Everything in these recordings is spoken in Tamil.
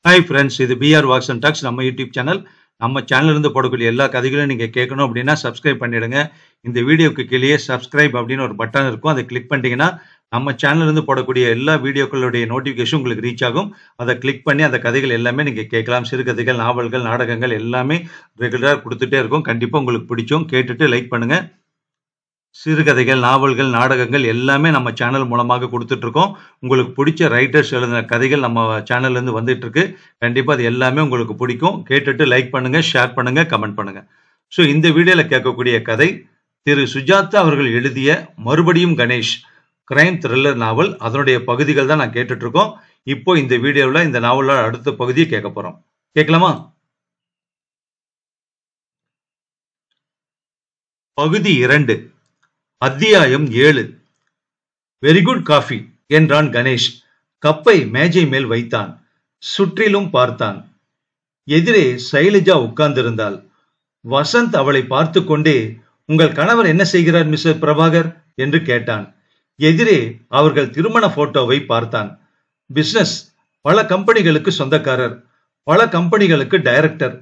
ஹாய் ஃப்ரெண்ட்ஸ், இது பிஆர் வாக்ஸ் அண்ட் டாக்ஸ் நம்ம யூடியூப் சேனல். நம்ம சேனல்ல இருந்து போடக்கூடிய எல்லா கதைகளையும் நீங்க கேட்கணும் அப்படின்னா சப்ஸ்கிரைப் பண்ணிடுங்க. இந்த வீடியோக்கு கீழே சப்ஸ்கிரைப் அப்படின்னு ஒரு பட்டன் இருக்கும். அதை கிளிக் பண்ணிட்டீங்கன்னா நம்ம சேனல்ல இருந்து போடக்கூடிய எல்லா வீடியோக்களுடைய நோட்டிஃபிகேஷன் உங்களுக்கு ரீச் ஆகும். அதை கிளிக் பண்ணி அந்த கதைகள் எல்லாமே நீங்க கேட்கலாம். சிறுகதைகள், நாவல்கள், நாடகங்கள் எல்லாமே ரெகுலராக கொடுத்துட்டே இருக்கும். கண்டிப்பா உங்களுக்கு பிடிக்கும். கேட்டுட்டு லைக் பண்ணுங்க. சிறுகதைகள், நாவல்கள், நாடகங்கள் எல்லாமே நம்ம சேனல் மூலமாக கொடுத்துட்டு இருக்கோம். உங்களுக்கு பிடிச்ச ரைட்டர்ஸ் எழுதின கதைகள் நம்ம சேனல்ல இருந்து வந்துட்டு இருக்கு. கண்டிப்பா அது எல்லாமே உங்களுக்கு பிடிக்கும். கேட்டுட்டு லைக் பண்ணுங்க, ஷேர் பண்ணுங்க, கமெண்ட் பண்ணுங்க. ஸோ இந்த வீடியோல கேட்கக்கூடிய கதை திரு சுஜாதா அவர்கள் எழுதிய மறுபடியும் கணேஷ் கிரைம் த்ரில்லர் நாவல். அதனுடைய பகுதிகள் தான் நான் கேட்டுட்டு இருக்கோம். இப்போ இந்த வீடியோவில் இந்த நாவலோட அடுத்த பகுதியை கேட்க போறோம். கேட்கலாமா? பகுதி 2, அத்தியாயம் 7. வெரி குட் காஃபி என்றான் கணேஷ். கப்பை மேஜை மேல் வைத்தான். சுற்றிலும் பார்த்தான். எதிரே சைலஜா உட்கார்ந்திருந்தாள். வசந்த் அவளை பார்த்து கொண்டே, உங்கள் கணவர் என்ன செய்கிறார் மிஸ்டர் பிரபாகர் என்று கேட்டான். எதிரே அவர்கள் திருமண போட்டோவை பார்த்தான். பிசினஸ், பல கம்பெனிகளுக்கு சொந்தக்காரர், பல கம்பெனிகளுக்கு டைரக்டர்.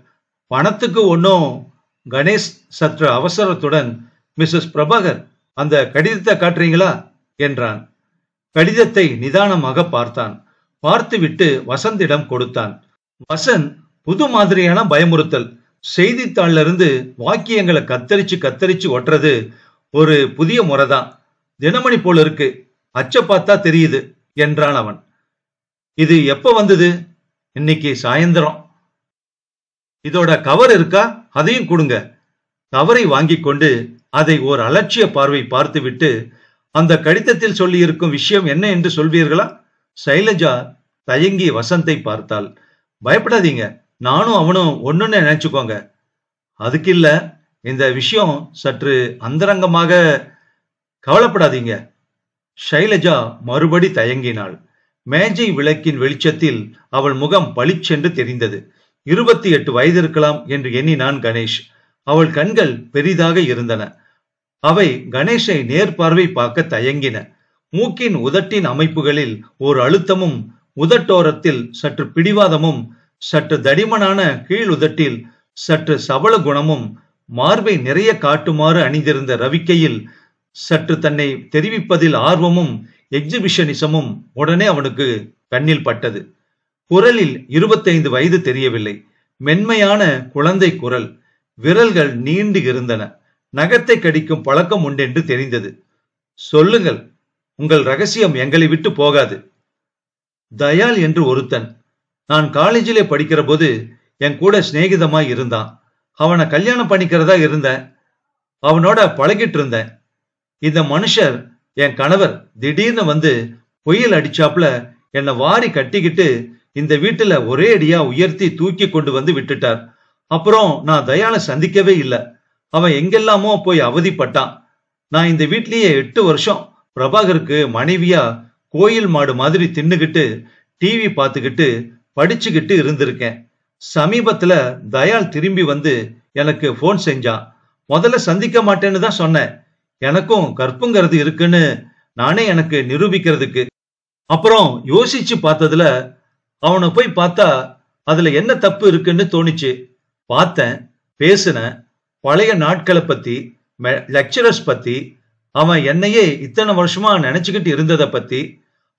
பணத்துக்கு ஒன்னும். கணேஷ் சற்று அவசரத்துடன், மிஸ்ஸஸ் பிரபாகர், அந்த கடிதத்தை காட்டுறீங்களா என்றான். கடிதத்தை நிதானமாக பார்த்தான். பார்த்துவிட்டு வசந்திடம் கொடுத்தான். வசந்த் புது மாதிரியான பயமுறுத்தல். செய்தித்தாள்ல இருந்து வாக்கியங்களை கத்தரிச்சு கத்தரிச்சு ஒட்டுறது ஒரு புதிய முறைதான். தினமணி போல இருக்கு, அச்ச பார்த்தா தெரியுது என்றான் அவன். இது எப்ப வந்தது? இன்னைக்கு சாயந்தரம். இதோட கவர் இருக்கா? அதையும் கொடுங்க. கவரை வாங்கி கொண்டு அதை ஒரு அலட்சிய பார்வை பார்த்துவிட்டு, அந்த கடிதத்தில் சொல்லி இருக்கும் விஷயம் என்ன என்று சொல்வீர்களா? சைலஜா தயங்கி வசந்தை பார்த்தாள். பயப்படாதீங்க, நானும் அவனும் ஒண்ணுன்னு நினைச்சுக்கோங்க. அதுக்கு இல்ல, இந்த விஷயம் சற்று அந்தரங்கமாக. கவலைப்படாதீங்க. சைலஜா மறுபடி தயங்கினாள். மேஜை விளக்கின் வெளிச்சத்தில் அவள் முகம் பளிச்சென்று தெரிந்தது. 28 வயது இருக்கலாம் என்று எண்ணினான் கணேஷ். அவள் கண்கள் பெரிதாக இருந்தன. அவை கணேஷை நேர்பார்வை பார்க்க தயங்கின. மூக்கின் உதட்டின் அமைப்புகளில் ஒரு அழுத்தமும், உதட்டோரத்தில் சற்று பிடிவாதமும், சற்று தடிமனான கீழ் உதட்டில் சற்று சபல குணமும், மார்பை நிறைய காட்டுமாறு அணிந்திருந்த ரவிக்கையில் சற்று தன்னை தெரிவிப்பதில் ஆர்வமும் எக்ஸிபிஷனிசமும் உடனே அவனுக்கு கண்ணில் பட்டது. குரலில் 25 வயது தெரியவில்லை. மென்மையான குழந்தை குரல். விரல்கள் நீண்டு இருந்தன. நகத்தை கடிக்கும் பழக்கம் உண்டென்று தெரிந்தது. சொல்லுங்கள், உங்கள் ரகசியம் எங்களை விட்டு போகாது. தயால் என்று ஒருத்தன். நான் காலேஜிலே படிக்கிற போது என் கூட சிநேகிதமாய் இருந்தான். அவனை கல்யாணம் பண்ணிக்கிறதா இருந்தேன். அவனோட பழகிட்டு இருந்தேன். இந்த மனுஷர், என் கணவர், திடீர்னு வந்து புயல் அடிச்சாப்புல என்னை வாரி கட்டிக்கிட்டு இந்த வீட்டுல ஒரே அடியா உயர்த்தி தூக்கி கொண்டு வந்து விட்டுட்டார். அப்புறம் நான் தயால சந்திக்கவே இல்லை. அவன் எங்கெல்லாமோ போய் அவதிப்பட்டான். நான் இந்த வீட்லயே 8 வருஷம் பிரபாகருக்கு மனைவியா கோயில் மாடு மாதிரி தின்னுகிட்டு டிவி பார்த்துக்கிட்டு படிச்சுக்கிட்டு இருந்திருக்கேன். சமீபத்துல தயால் திரும்பி வந்து எனக்கு போன் செஞ்சான். முதல்ல சந்திக்க மாட்டேன்னு தான் சொன்னேன். எனக்கும் கற்புங்கிறது இருக்குன்னு நானே எனக்கு நிரூபிக்கிறதுக்கு. அப்புறம் யோசிச்சு பார்த்ததுல அவனை போய் பார்த்தா அதுல என்ன தப்பு இருக்குன்னு தோணிச்சு. பார்த்தேன், பேசினேன். பழைய நாட்களை பத்தி, லெக்சரர்ஸ் பத்தி, அவன் என்னையே இத்தனை வருஷமா நினைச்சுக்கிட்டு இருந்ததை பத்தி.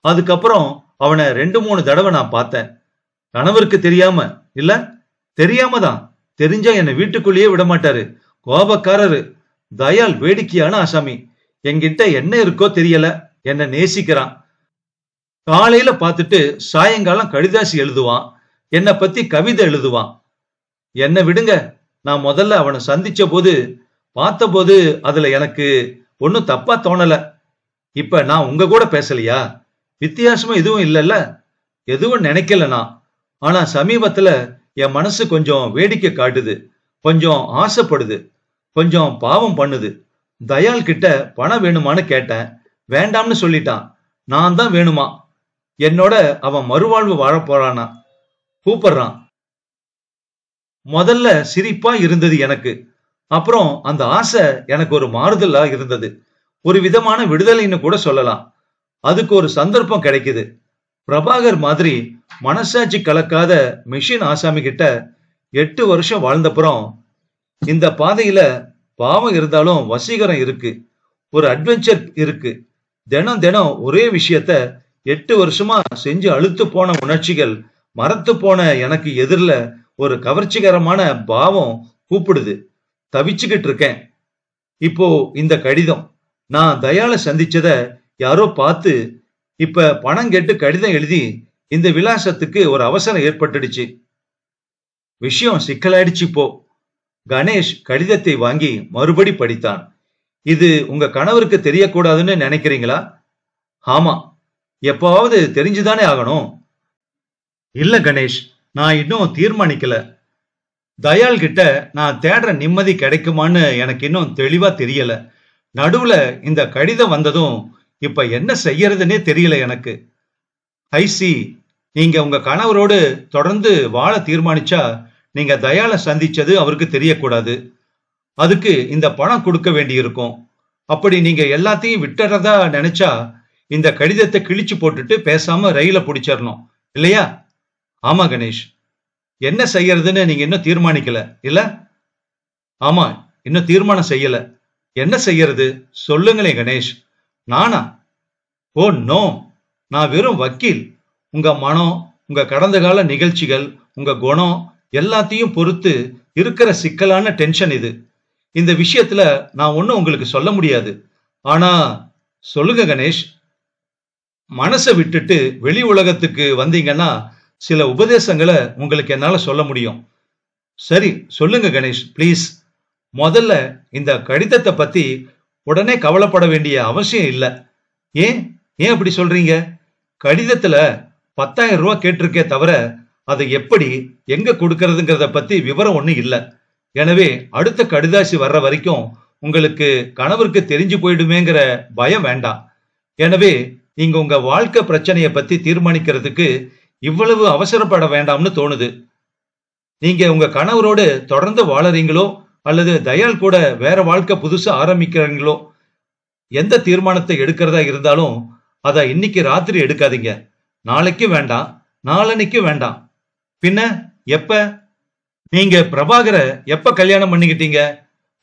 அதுக்கப்புறம் அவனை 2-3 தடவை நான் பார்த்தேன். கணவருக்கு தெரியாம இல்ல, தெரியாம தான். தெரிஞ்சா என்னை வீட்டுக்குள்ளேயே விட மாட்டாரு. கோபக்காரரு. தயால் வேடிக்கையான ஆசாமி. என்கிட்ட என்ன இருக்கோ தெரியல, என்ன நேசிக்கிறான். காலையில பார்த்துட்டு சாயங்காலம் கடிதாசி எழுதுவான். என்னை பத்தி கவிதை எழுதுவான். என்ன விடுங்க. நான் முதல்ல அவனை சந்திச்ச போது, பார்த்த போது அதுல எனக்கு ஒன்னும் தப்பா தோணல. இப்ப நான் உங்க கூட பேசலையா? வித்தியாசமா எதுவும் இல்லைல்ல. எதுவும் நினைக்கல நான். ஆனா சமீபத்துல என் மனசு கொஞ்சம் வேடிக்கை காட்டுது, கொஞ்சம் ஆசைப்படுது, கொஞ்சம் பாவம் பண்ணுது. தயால் கிட்ட பணம் வேணுமான்னு கேட்டேன். வேண்டாம்னு சொல்லிட்டான். நான் தான் வேணுமா. என்னோட அவன் மறுவாழ்வு வாழ போறானா, கூப்பிடுறான். முதல்ல சிரிப்பா இருந்தது எனக்கு. அப்புறம் அந்த ஆசை எனக்கு ஒரு மாறுதலா இருந்தது. ஒரு விதமான விடுதலைன்னு கூட சொல்லலாம். அதுக்கு ஒரு சந்தர்ப்பம் கிடைக்குது. பிரபாகர் மாதிரி மனசாட்சி கலக்காத மிஷின் ஆசாமி கிட்ட 8 வருஷம் வாழ்ந்தப்புறம் இந்த பாதையில பாவம் இருந்தாலும் வசீகரம் இருக்கு, ஒரு அட்வென்ச்சர் இருக்கு. தினம் தினம் ஒரே விஷயத்த 8 வருஷமா செஞ்சு அழுத்து போன உணர்ச்சிகள் மறத்து போன எனக்கு எதிரில ஒரு கவர்ச்சிகரமான பாவம் கூப்பிடுது. தவிச்சுக்கிட்டு இருக்கேன். இப்போ இந்த கடிதம் நான் தயாள சந்திச்சத யாரோ பார்த்து இப்ப பணம் கேட்டு கடிதம் எழுதி இந்த விலாசத்துக்கு ஒரு அவசரம் ஏற்பட்டுடுச்சு. விஷயம் சிக்கலாயிடுச்சு. இப்போ கணேஷ் கடிதத்தை வாங்கி மறுபடி படித்தான். இது உங்க கணவருக்கு தெரியக்கூடாதுன்னு நினைக்கிறீங்களா? ஆமா, எப்பவாவது தெரிஞ்சுதானே ஆகணும். இல்ல கணேஷ், நான் இன்னும் தீர்மானிக்கல. தயாள் கிட்ட நான் தேடுற நிம்மதி கிடைக்குமான்னு எனக்கு இன்னும் தெளிவா தெரியல. நடுவுல இந்த கடிதம் வந்ததும் இப்ப என்ன செய்யறதுன்னே தெரியல எனக்கு. ஐசி, நீங்க உங்க கணவரோடு தொடர்ந்து வாழ தீர்மானிச்சா நீங்க தயாள சந்திச்சது அவருக்கு தெரியக்கூடாது. அதுக்கு இந்த பணம் கொடுக்க வேண்டி இருக்கும். அப்படி நீங்க எல்லாத்தையும் விட்டுறதா நினைச்சா இந்த கடிதத்தை கிழிச்சு போட்டுட்டு பேசாம ரயில பிடிச்சிடணும் இல்லையா? ஆமா கணேஷ். என்ன செய்யறதுன்னு நீங்க இன்னும் தீர்மானிக்கல இல்ல? ஆமா, இன்னும் தீர்மானம் செய்யல. என்ன செய்யறது சொல்லுங்களேன் கணேஷ். நானா? ஓ நோ, நான் வெறும் வக்கீல். உங்க மனம், உங்க கடந்த கால நிகழ்ச்சிகள், உங்க குணம் எல்லாத்தையும் பொறுத்து இருக்கிற சிக்கலான டென்ஷன் இது. இந்த விஷயத்துல நான் ஒன்னும் உங்களுக்கு சொல்ல முடியாது. ஆனா சொல்லுங்க கணேஷ். மனசை விட்டுட்டு வெளி உலகத்துக்கு வந்தீங்கன்னா சில உபதேசங்களை உங்களுக்கு என்னால சொல்ல முடியும். சரி சொல்லுங்க கணேஷ் ப்ளீஸ். முதல்ல இந்த கடிதத்தை பத்தி உடனே கவலைப்பட வேண்டிய அவசியம் இல்லை. ஏன் ஏன் அப்படி சொல்றீங்க? கடிதத்துல 10,000 ரூபாய் கேட்டிருக்கே தவிர அதை எப்படி எங்க கொடுக்கறதுங்கிறத பத்தி விவரம் ஒண்ணு இல்லை. எனவே அடுத்த கடிதாசி வர்ற வரைக்கும் உங்களுக்கு கணவருக்கு தெரிஞ்சு போயிடுமேங்கிற பயம் வேண்டாம். எனவே நீங்க உங்க வாழ்க்கை பிரச்சனையை பத்தி தீர்மானிக்கிறதுக்கு இவ்வளவு அவசரப்பட வேண்டாம்னு தோணுது. நீங்க உங்க கணவரோடு தொடர்ந்து வாழறீங்களோ அல்லது தயாள் கூட வேற வாழ்க்கை புதுசா ஆரம்பிக்கிறீங்களோ, எந்த தீர்மானத்தை எடுக்கிறதா இருந்தாலும் அத இன்னைக்கு ராத்திரி எடுக்காதீங்க. நாளைக்கு வேண்டாம், நாளன்னைக்கு வேண்டாம். பின்ன எப்ப? நீங்க பிரபாகரை எப்ப கல்யாணம் பண்ணிக்கிட்டீங்க?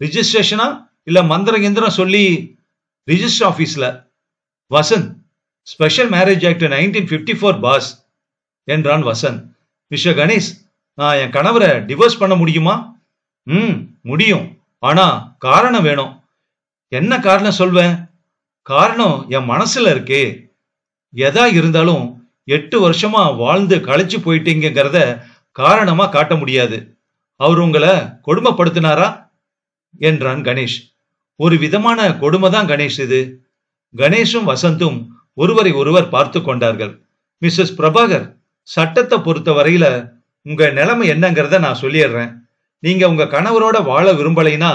ரிஜிஸ்ட்ரேஷனா இல்ல மந்திர கிந்திரம் சொல்லி ரிஜிஸ்டர் ஆபீஸ்ல? Vasant, special marriage act 1954 pass என்றான் வசந்த். மிஸ்டர் கணேஷ், நான் என் கணவரை டிவோர்ஸ் பண்ண முடியுமா? முடியும். ஆனா காரணம் வேணும். என்ன காரணம் சொல்வேன்? காரணம் என் மனசுல இருக்கே. எதா இருந்தாலும் 8 வருஷமா வாழ்ந்து களைச்சு போயிட்டீங்கிறத காரணமா காட்ட முடியாது. அவர் உங்களை கொடுமைப்படுத்தினாரா என்றான் கணேஷ். ஒரு விதமான கொடுமைதான் கணேஷ் இது. கணேஷும் வசந்தும் ஒருவரை ஒருவர் பார்த்து கொண்டார்கள். மிஸ்ஸஸ் பிரபாகர், சட்டத்தை பொறுத்த வரையில உங்க நிலைமை என்னங்கிறத நான் சொல்லிடுறேன். நீங்க உங்க கணவரோட வாழ விரும்பலைன்னா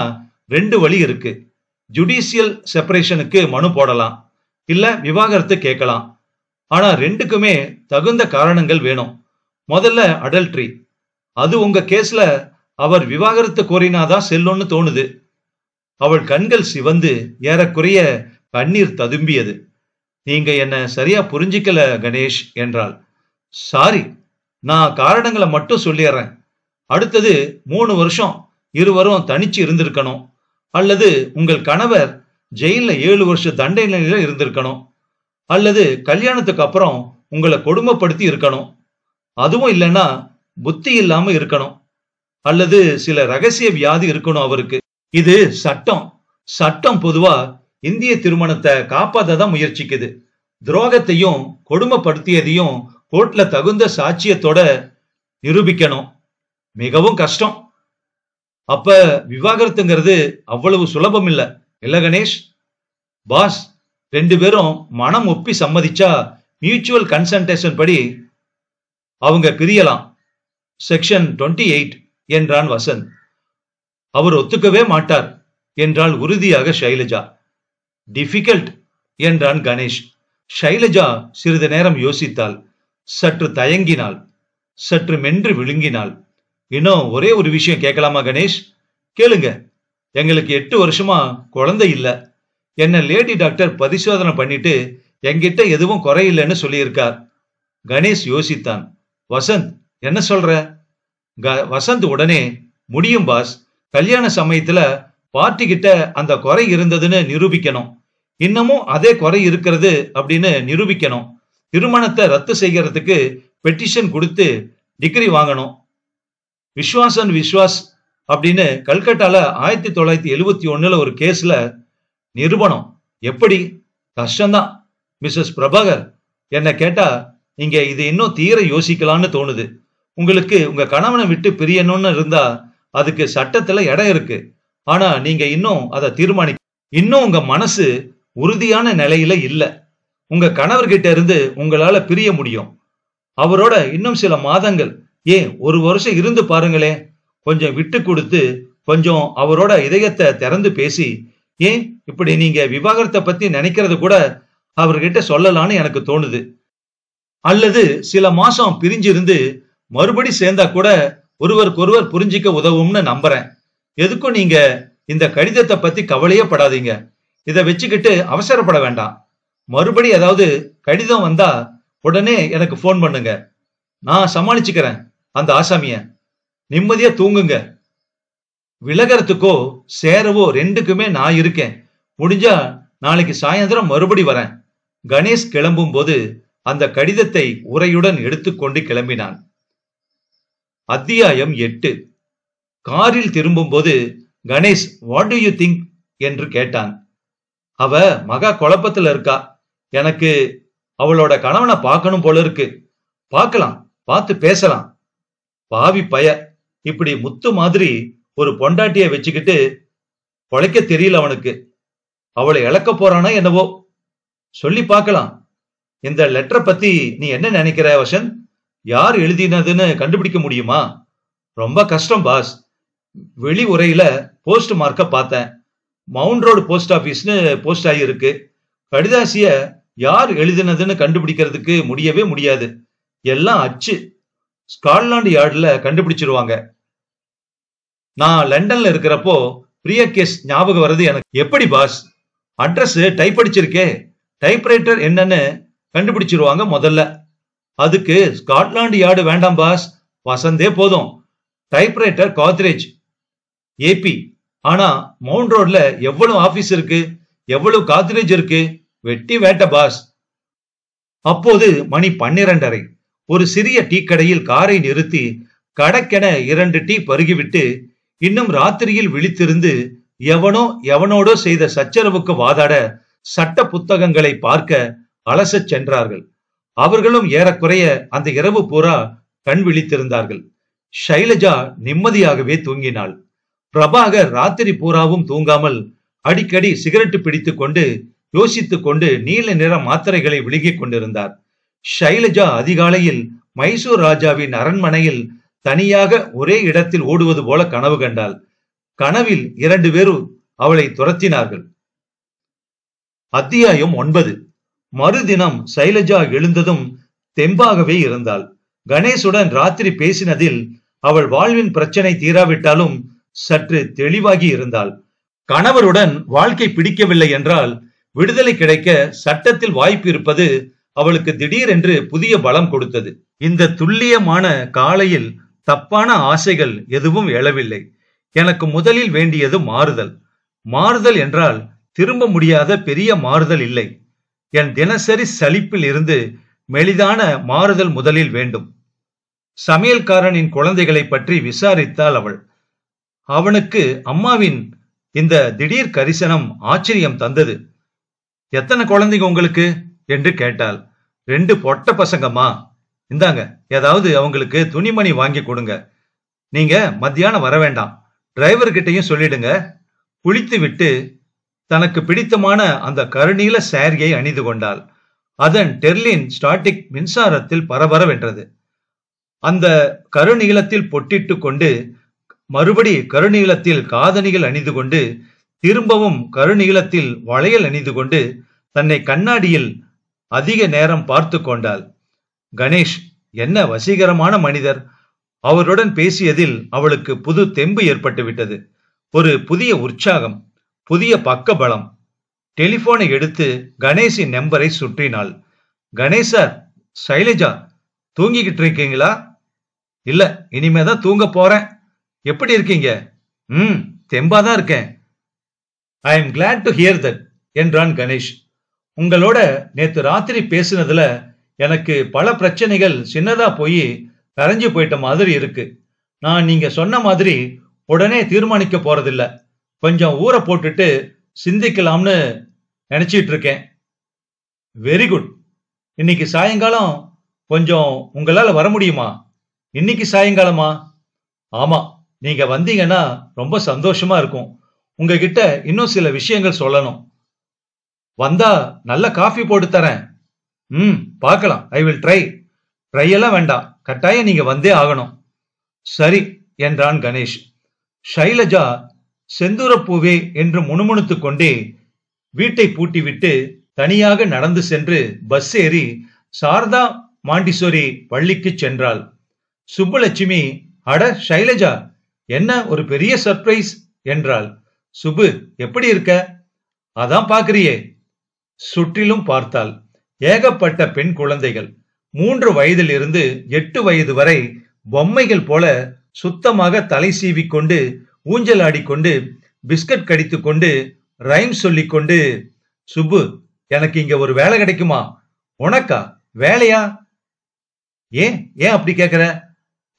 2 வழி இருக்கு. ஜுடிஷியல் செப்பரேஷனுக்கு மனு போடலாம், இல்ல விவாகரத்து கேட்கலாம். ஆனா 2க்குமே தகுந்த காரணங்கள் வேணும். முதல்ல அடல்ட்ரி. அது உங்க கேஸ்ல அவர் விவாகரத்து கோரினாதான் செல்லும்னு தோணுது. அவள் கண்கள் சிவந்து ஏறக்குறைய கண்ணீர் ததும்பியது. நீங்க என்ன சரியா புரிஞ்சிக்கல கணேஷ் என்றாள். சாரி, நான் காரணங்களை மட்டும் சொல்லிடுறேன். அடுத்தது 3 வருஷம் இருவரும் தனிச்சு இருந்திருக்கணும், அல்லது உங்கள் கணவர் ஜெயில 7 வருஷ தண்டனையில இருந்திருக்கணும், அல்லது கல்யாணத்துக்கு அப்புறம் உங்களை கொடுமைப்படுத்தி இருக்கணும், அதுவும் இல்லைன்னா புத்தி இல்லாம இருக்கணும், அல்லது சில ரகசிய வியாதி இருக்கணும் அவருக்கு. இது சட்டம். சட்டம் பொதுவா இந்திய திருமணத்தை காப்பாத்ததான் முயற்சிக்குது. துரோகத்தையும் கொடுமைப்படுத்தியதையும் கோர்ட்ல தகுந்த சாட்சியத்தோட நிரூபிக்கணும். மிகவும் கஷ்டம். அப்ப விவாகரத்துங்கிறது அவ்வளவு சுலபம் இல்ல இல்ல கணேஷ்? பாஸ், 2 பேரும் மனம் ஒப்பி சம்மதிச்சா மியூச்சுவல் கன்சல்டேஷன் படி அவங்க பிரியலாம். செக்ஷன் 28 என்றான் வசந்த். அவர் ஒத்துக்கவே மாட்டார் என்றாள் உறுதியாக ஷைலஜா. டிஃபிகல்ட் என்றான் கணேஷ். ஷைலஜா சிறிது நேரம் யோசித்தாள். சற்று தயங்கினாள். சற்று மென்று விழுங்கினாள். இன்னும் ஒரே ஒரு விஷயம் கேட்கலாமா கணேஷ்? கேளுங்க. எங்களுக்கு 8 வருஷமா குழந்தை இல்ல. என்ன லேடி டாக்டர் பரிசோதனை பண்ணிட்டு என்கிட்ட எதுவும் குறையில்லைன்னு சொல்லியிருக்கார். கணேஷ் யோசித்தான். வசந்த், என்ன சொல்ற? வசந்த் உடனே, முடியும் பாஸ். கல்யாண சமயத்துல பார்ட்டி கிட்ட அந்த குறை இருந்ததுன்னு நிரூபிக்கணும். இன்னமும் அதே குறை இருக்கிறது அப்படின்னு நிரூபிக்கணும். திருமணத்தை ரத்து செய்யறதுக்கு பெட்டிஷன் கொடுத்து டிகிரி வாங்கணும். விஸ்வாசன் விஸ்வாஸ் அப்படின்னு கல்கட்டால 1971 ஒரு கேஸ்ல நிரூபணம். எப்படி? கஷ்டம்தான் மிஸ்ஸஸ் பிரபாகர். என்ன கேட்டா நீங்க இது இன்னும் தீர யோசிக்கலாம்னு தோணுது. உங்களுக்கு உங்க கணவனை விட்டு பிரியணும்னு இருந்தா அதுக்கு சட்டத்துல இடம் இருக்கு. ஆனா நீங்க இன்னும் அதை இன்னும் உங்க மனசு உறுதியான நிலையில இல்ல. உங்க கணவர்கிட்ட இருந்து உங்களால பிரிய முடியும். அவரோட இன்னும் சில மாதங்கள், ஏன் 1 வருஷம் இருந்து பாருங்களே. கொஞ்சம் விட்டு கொடுத்து, கொஞ்சம் அவரோட இதயத்தை திறந்து பேசி, ஏன் இப்படி நீங்க விவாகரத்தை பத்தி நினைக்கிறது கூட அவர்கிட்ட சொல்லலான்னு எனக்கு தோணுது. அல்லது சில மாசம் பிரிஞ்சிருந்து மறுபடி சேர்ந்தா கூட ஒருவருக்கொருவர் புரிஞ்சிக்க உதவும்னு நம்புறேன். எதுக்கும் நீங்க இந்த கடிதத்தை பத்தி கவலையே படாதீங்க. இதை வச்சுக்கிட்டு அவசரப்பட வேண்டாம். மறுபடி ஏதாவது கடிதம் வந்தா உடனே எனக்கு போன் பண்ணுங்க. நான் சமாளிச்சுக்கிறேன் அந்த ஆசாமிய. நிம்மதியா தூங்குங்க. விலகறதுக்கோ சேரவோ ரெண்டுக்குமே நான் இருக்கேன். முடிஞ்சா நாளைக்கு சாயந்தரம் மறுபடி வரேன். கணேஷ் கிளம்பும் போது அந்த கடிதத்தை உரையுடன் எடுத்துக்கொண்டு கிளம்பினான். அத்தியாயம் 8. காரில் திரும்பும் போது Ganesh, what to you think என்று கேட்டான். அவ மகா குழப்பத்துல இருக்கா. எனக்கு அவளோட கணவனை பார்க்கணும் போல இருக்கு. பார்க்கலாம், பார்த்து பேசலாம். பாவி பய, இப்படி முத்து மாதிரி ஒரு பொண்டாட்டிய வச்சுக்கிட்டு பொழைக்க தெரியல அவனுக்கு. அவளை இழக்க போறானா என்னவோ. சொல்லி பார்க்கலாம். இந்த லெட்டரை பத்தி நீ என்ன நினைக்கிற வசந்த்? யார் எழுதினதுன்னு கண்டுபிடிக்க முடியுமா? ரொம்ப கஷ்டம் பாஸ். வெளி உரையில போஸ்ட் மார்க்க பார்த்தேன். மவுண்ட் ரோடு போஸ்ட் ஆபீஸ்னு போஸ்ட் ஆகியிருக்கு. கடிதாசிய யார் எழுதினதுன்னு கண்டுபிடிக்கிறதுக்கு முடியவே முடியாது. எல்லாம் அச்சு. ஸ்காட்லாந்து யார்டுல கண்டுபிடிச்சிருவாங்க. நான் லண்டன்ல இருக்கிறப்போ பிரியா கேஸ் ஞாபகம் வருது எனக்கு. எப்படி பாஸ்? அட்ரஸ் டைப் அடிச்சிருக்கே. டைப்ரைட்டர் என்னன்னு கண்டுபிடிச்சிருவாங்க முதல்ல. அதுக்கு ஸ்காட்லாந்து யார்டு வேண்டாம் பாஸ், வசந்தே போதும். Typewriter Godrej AB. ஆனா மவுண்ட் ரோட்ல எவ்வளவு ஆபீஸ் இருக்கு, எவ்வளவு காத்ரேஜ் இருக்கு. வெட்டி வேட்ட பாஸ். அப்போது மணி 12:30. ஒரு சிறிய டீ கடையில் காரை நிறுத்தி கடக்கென 2 டீ பருகிவிட்டு இன்னும் ராத்திரியில் விழித்திருந்து எவனோடோ செய்த சச்சரவுக்கு வாதாட சட்ட புத்தகங்களை பார்க்க அலசச் சென்றார்கள். அவர்களும் ஏறக்குறைய அந்த இரவு பூரா கண் விழித்திருந்தார்கள். ஷைலஜா நிம்மதியாகவே தூங்கினாள். பிரபாகர் ராத்திரி பூராவும் தூங்காமல் அடிக்கடி சிகரெட்டு பிடித்துக் கொண்டு யோசித்துக் கொண்டு நீல நிற மாத்திரைகளை விழுங்கிக் கொண்டிருந்தார். ஷைலஜா அதிகாலையில் மைசூர் ராஜாவின் அரண்மனையில் தனியாக ஒரே இடத்தில் ஓடுவது போல கனவு கண்டாள். கனவில் 2 பேரும் அவளை துரத்தினார்கள். அத்தியாயம் 9. மறுதினம் ஷைலஜா எழுந்ததும் தெம்பாகவே இருந்தாள். கணேசுடன் ராத்திரி பேசினதில் அவள் வாழ்வின் பிரச்சனை தீராவிட்டாலும் சற்று தெளிவாகி இருந்தாள். கணவருடன் வாழ்க்கை பிடிக்கவில்லை என்றால் விடுதலை கிடைக்க சட்டத்தில் வாய்ப்பு இருப்பது அவளுக்கு திடீரென்று புதிய பலம் கொடுத்தது. இந்த துல்லியமான காலையில் தப்பான ஆசைகள் எதுவும் எழவில்லை. எனக்கு முதலில் வேண்டியது மாறுதல். மாறுதல் என்றால் திரும்ப முடியாத பெரிய மாறுதல் இல்லை. என் தினசரி சலிப்பில் இருந்து மெலிதான மாறுதல் முதலில் வேண்டும். சமையல்காரனின் குழந்தைகளை பற்றி விசாரித்தாள் அவள். அவனுக்கு அம்மாவின் இந்த திடீர் கரிசனம் ஆச்சரியம் தந்தது. எத்தனை குழந்தைங்க உங்களுக்கு என்று கேட்டாள். 2 பொட்ட பசங்கம்மா. இந்தாங்க, ஏதாவது அவங்களுக்கு துணிமணி வாங்கி கொடுங்க. நீங்க மத்தியானம் வர வேண்டாம். டிரைவர் கிட்டையும் சொல்லிடுங்க. குளித்து விட்டு தனக்கு பிடித்தமான அந்த கருநீல சாரியை அணிந்து கொண்டாள். அதன் டெர்லின் ஸ்டாட்டிக் மின்சாரத்தில் பரபரவென்றது. அந்த கருநீளத்தில் பொட்டிட்டு கொண்டு மறுபடி கருநீளத்தில் காதணிகள் அணிந்து கொண்டு திரும்பவும் கருநீளத்தில் வளையல் அணிந்து கொண்டு தன்னை கண்ணாடியில் அதிக நேரம் பார்த்து கொண்டாள். கணேஷ் என்ன வசீகரமான மனிதர். அவருடன் பேசியதில் அவளுக்கு புது தெம்பு ஏற்பட்டு விட்டது. ஒரு புதிய உற்சாகம், புதிய பக்க பலம். டெலிபோனை எடுத்து கணேஷின் நம்பரை சுற்றினாள். கணேஷ் சார், ஷைலஜா தூங்கிக்கிட்டு இருக்கீங்களா? இல்ல, இனிமேதான் தூங்க போறேன். எப்படி இருக்கீங்க? தெம்பாதான் இருக்கேன். I am glad to hear that என்றான் கணேஷ். உங்களோட நேத்து ராத்திரி பேசினதுல எனக்கு பல பிரச்சனைகள் சின்னதா போய் கரைஞ்சு போயிட்ட மாதிரி இருக்கு. நான் நீங்க சொன்ன மாதிரி உடனே தீர்மானிக்க போறதில்ல. கொஞ்சம் ஊற போட்டுட்டு சிந்திக்கலாம்னு நினைச்சிட்டு இருக்கேன். Very good. இன்னைக்கு சாயங்காலம் கொஞ்சம் உங்களால வர முடியுமா? இன்னைக்கு சாயங்காலமா? ஆமா, நீங்க வந்தீங்கன்னா ரொம்ப சந்தோஷமா இருக்கும். உங்ககிட்ட இன்னும் சில விஷயங்கள் சொல்லணும். வந்தா நல்ல காஃபி போட்டு தரேன். பார்க்கலாம். I will try. ட்ரை எல்லாம் வேண்டாம், கட்டாயம் நீங்க வந்தே ஆகணும். சரி என்றான் கணேஷ். ஷைலஜா செந்தூரப்பூவே என்று முணுமுணுத்துக் கொண்டே வீட்டை பூட்டிவிட்டு தனியாக நடந்து சென்று பஸ் ஏறி சாரதா மாண்டிசோரி பள்ளிக்கு சென்றாள். சுப்புலட்சுமி, அட ஷைலஜா, என்ன ஒரு பெரிய சர்ப்ரைஸ் என்றாள். சுப்பு, எப்படி இருக்க? அதான் பாக்குறியே. சுற்றிலும் பார்த்தாள். ஏகப்பட்ட பெண் குழந்தைகள். 3 வயதில் இருந்து 8 வயது வரை பொம்மைகள் போல சுத்தமாக தலை சீவிக்கொண்டு ஊஞ்சல் ஆடிக்கொண்டு பிஸ்கட் கடித்துக் கொண்டு ரைம் சொல்லிக்கொண்டு. சுப்பு, எனக்கு இங்க ஒரு வேலை கிடைக்குமா? உனக்கா வேலையா? ஏன் ஏன் அப்படி கேக்குற?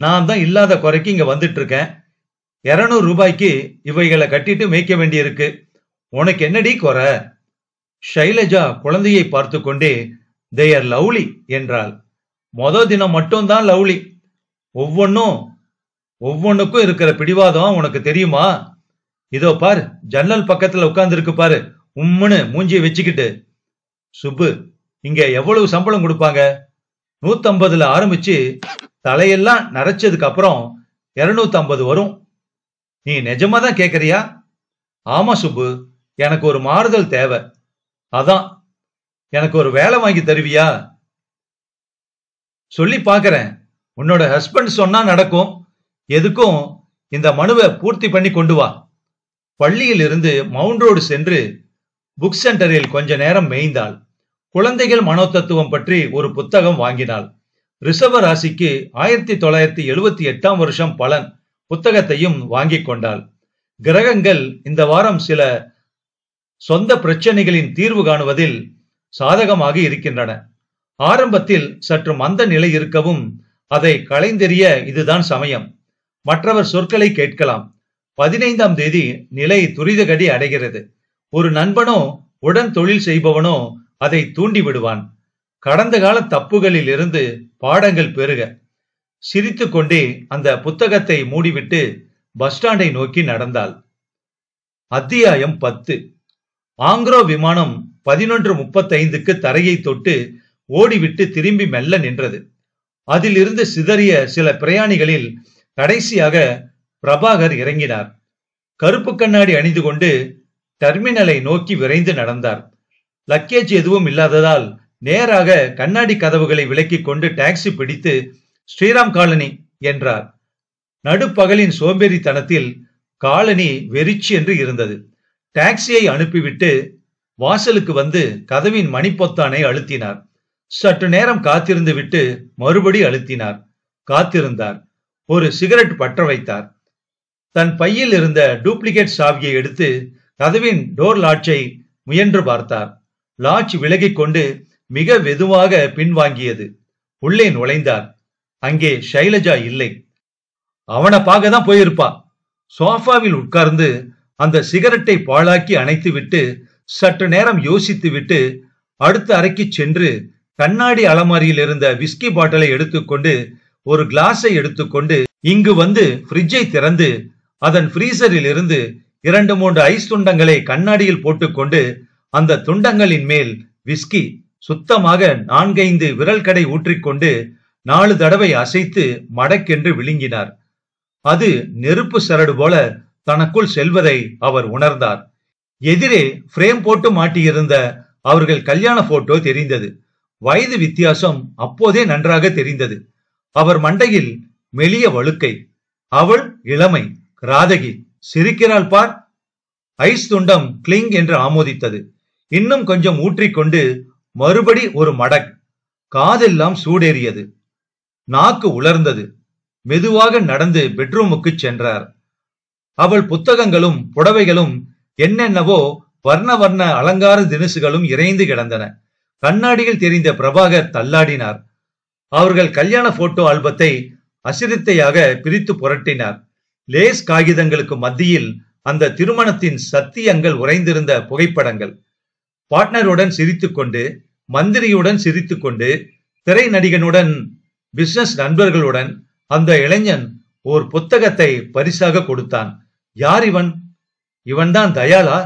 நான் தான் இல்லாத குறைக்கு இங்க வந்துட்டு இருக்கேன். 200 ரூபாய்க்கு இவைகளை கட்டிட்டு மேய்க்க வேண்டியிருக்கு. உனக்கு என்னடி குறை? ஷைலஜா குழந்தையை பார்த்து கொண்டே they are லவ்லி என்றாள். தினம் மட்டும்தான் லவ்லி. ஒவ்வொன்னுக்கும் இருக்கிற பிடிவாதம் உனக்கு தெரியுமா? இதோ பாரு, ஜன்னல் பக்கத்துல உட்கார்ந்து இருக்கு பாரு, உம்முன்னு மூஞ்சியை வச்சுக்கிட்டு. சுப்பு, இங்க எவ்வளவு சம்பளம் கொடுப்பாங்க? 150ல ஆரம்பிச்சு தலையெல்லாம் நரைச்சதுக்கு அப்புறம் 250 வரும். நீ நிஜமா தான் கேக்குறியா? ஆமா சுப்பு, எனக்கு ஒரு மாறுதல் தேவை. அதான், எனக்கு ஒரு வேலை வாங்கி தருவியா? சொல்லி பாக்குறேன். உன்னோட ஹஸ்பண்ட் சொன்னா நடக்கும். எதுக்கும் இந்த மனுவை பூர்த்தி பண்ணி கொண்டு வா. பள்ளியில் இருந்து மவுண்ட் ரோடு சென்று புக் சென்டரில் கொஞ்ச நேரம் மேய்ந்தாள். குழந்தைகள் மனோதத்துவம் பற்றி ஒரு புத்தகம் வாங்கினாள். ரிஷப ராசிக்கு 1978 வருஷம் பலன் புத்தகத்தையும் வாங்கிக் கொண்டாள். கிரகங்கள் இந்த வாரம் சில சொந்த பிரச்சனைகளின் தீர்வு காணுவதில் சாதகமாக இருக்கின்றன. ஆரம்பத்தில் சற்று மந்த நிலை இருக்கவும் அதை களைந்தெறிய இதுதான் சமயம். மற்றவர் சொற்களை கேட்கலாம். 15ஆம் தேதி நிலை துரிதகடி அடைகிறது. ஒரு நண்பனோ உடன் தொழில் செய்பவனோ அதை தூண்டி விடுவான். கடந்த கால தப்புகளில் இருந்து பாடங்கள் பெருக. சிரித்து கொண்டே அந்த புத்தகத்தை மூடிவிட்டு பஸ் ஸ்டாண்டை நோக்கி நடந்தாள். அத்தியாயம் 10. ஆங்க்ரோ விமானம் 11:35க்கு தரையை தொட்டு ஓடிவிட்டு திரும்பி மெல்ல நின்றது. அதில் இருந்து சிதறிய சில பிரயாணிகளில் கடைசியாக பிரபாகர் இறங்கினார். கருப்பு கண்ணாடி அணிந்து கொண்டு டெர்மினலை நோக்கி விரைந்து நடந்தார். லக்கேஜ் எதுவும் இல்லாததால் நேராக கண்ணாடி கதவுகளை விலக்கிக் கொண்டு டாக்ஸி பிடித்து ஸ்ரீராம் காலனி என்றார். நடுப்பகலின் சோம்பேறித்தனத்தில் காலனி வெறிச்சி என்று இருந்தது. டாக்ஸியை அனுப்பிவிட்டு வாசலுக்கு வந்து கதவின் மணிப்பொத்தானை அழுத்தினார். சற்று நேரம் காத்திருந்து விட்டு மறுபடி அழுத்தினார். காத்திருந்தார். ஒரு சிகரெட் பற்ற வைத்தார். தன் பையில் இருந்த டூப்ளிகேட் சாவியை எடுத்து கதவின் டோர் லாட்சை முயன்று பார்த்தார். லாட்ச் விலகிக் கொண்டு மிக வெதுவாக பின்வாங்கியது. உள்ளே நுழைந்தார். அங்கே ஷைலஜா இல்லை. அவனை பார்க்க தான் போயிருப்பா. சோஃபாவில் உட்கார்ந்து அந்த சிகரெட்டை பாழாக்கி அணைத்து விட்டு சற்று நேரம் யோசித்து விட்டு அடுத்த அறைக்கு சென்று கண்ணாடி அலமாரியில் இருந்த விஸ்கி பாட்டிலை எடுத்துக்கொண்டு ஒரு கிளாஸை எடுத்துக்கொண்டு இங்கு வந்து ஃப்ரிட்ஜை திறந்து அதன் ஃப்ரீசரில் இருந்து 2-3 ஐஸ் துண்டங்களை கண்ணாடியில் போட்டுக்கொண்டு அந்த துண்டங்களின் மேல் விஸ்கி சுத்தமாக 4-5 விரல் கடை ஊற்றிக்கொண்டு 4 தடவை அசைத்து மடக்கென்று விழுங்கினார். அது நெருப்பு சரடு போல தனக்குள் செல்வதை அவர் உணர்ந்தார். எதிரே பிரேம் போட்டு மாட்டியிருந்த அவர்கள் கல்யாண போட்டோ தெரிந்தது. வயது வித்தியாசம் அப்போதே நன்றாக தெரிந்தது. அவர் மண்டையில் மெலிய வழுக்கை. அவள் இளமை ராதகி. சிரிக்கிறாள் பார். ஐஸ் துண்டம் கிளிங் என்று ஆமோதித்தது. இன்னும் கொஞ்சம் ஊற்றிக்கொண்டு மறுபடி ஒரு மடக். காதெல்லாம் சூடேறியது. நாக்கு உலர்ந்தது. மெதுவாக நடந்து பெட்ரூமுக்கு சென்றார். அவள் புத்தகங்களும் புடவைகளும் என்னென்னவோ வர்ண வர்ண அலங்கார தினுசுகளும் இறைந்து கிடந்தன. கண்ணாடியில் தெரிந்த பிரபாகர் தள்ளாடினார். அவர்கள் கல்யாண போட்டோ ஆல்பத்தை அசிரித்தையாக பிரித்து புரட்டினார். லேஸ் காகிதங்களுக்கு மத்தியில் அந்த திருமணத்தின் சத்தியங்கள் உறைந்திருந்த புகைப்படங்கள். பார்ட்னருடன் சிரித்துக்கொண்டு, மந்திரியுடன் சிரித்துக்கொண்டு, திரை நடிகனுடன், பிசினஸ் நண்பர்களுடன் அந்த இளைஞன் ஓர் புத்தகத்தை பரிசாக கொடுத்தான். யார் இவன்? இவன்தான் தயாளா?